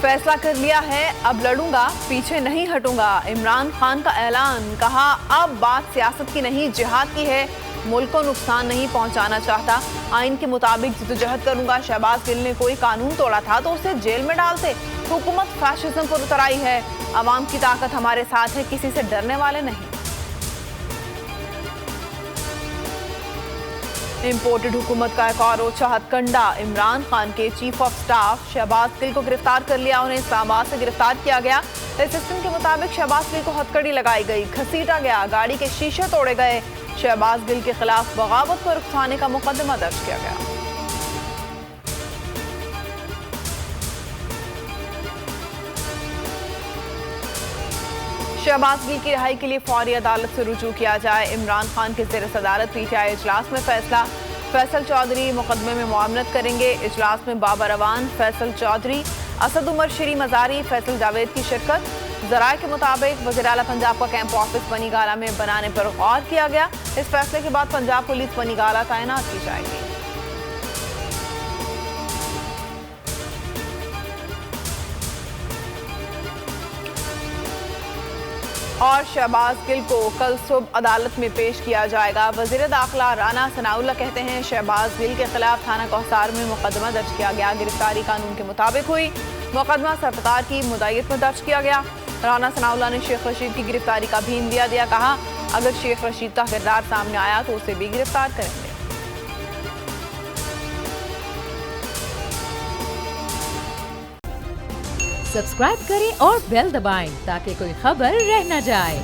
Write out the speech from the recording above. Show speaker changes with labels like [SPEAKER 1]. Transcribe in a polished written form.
[SPEAKER 1] फैसला कर लिया है, अब लड़ूंगा, पीछे नहीं हटूंगा। इमरान खान का ऐलान, कहा अब बात सियासत की नहीं जिहाद की है। मुल्क को नुकसान नहीं पहुंचाना चाहता, आइन के मुताबिक जिद्दोजहद करूंगा। शहबाज गिल ने कोई कानून तोड़ा था तो उसे जेल में डालते। हुकूमत फैशिज्म पर उतर आई है, अवाम की ताकत हमारे साथ है, किसी से डरने वाले नहीं। इंपोर्टेड हुकूमत का एक और ओछा हथकंडा, इमरान खान के chief of staff Shahbaz Gill को गिरफ्तार कर लिया। उन्हें इस्लामाबाद से गिरफ्तार किया गया। इस सिस्टम के मुताबिक शहबाज गिल को हथकड़ी लगाई गई, घसीटा गया, गाड़ी के शीशे तोड़े गए। शहबाज गिल के खिलाफ बगावत पर उकसाने का मुकदमा दर्ज किया गया। शहबाज गिल की रिहाई के लिए फौरी अदालत से रुजू किया जाए। इमरान खान के ज़ेर सदारत पीटीआई इजलास में फैसला। फैसल चौधरी मुकदमे में मुआवनत करेंगे। इजलास में बाबर अवान, फैसल चौधरी, असद उमर शरी मजारी, फैसल जावेद की शिरकत। जराये के मुताबिक वज़ीर आला पंजाब का कैंप ऑफिस बनीगाला में बनाने पर गौर किया गया। इस फैसले के बाद पंजाब पुलिस बनीगाला तैनात की जाएगी। और शहबाज गिल को कल सुबह अदालत में पेश किया जाएगा। वज़ीर दाखिला राना सनाउल्लाह कहते हैं शहबाज गिल के खिलाफ थाना कौसार में मुकदमा दर्ज किया गया। गिरफ्तारी कानून के मुताबिक हुई। मुकदमा सरपतार की मुदायत में दर्ज किया गया। राना सनाउल्लाह ने शेख रशीद की गिरफ्तारी का भी इंदिया दिया, कहा अगर शेख रशीद का किरदार सामने आया तो उसे भी गिरफ्तार करेंगे।
[SPEAKER 2] सब्सक्राइब करें और बेल दबाएं ताकि कोई खबर रह न जाए।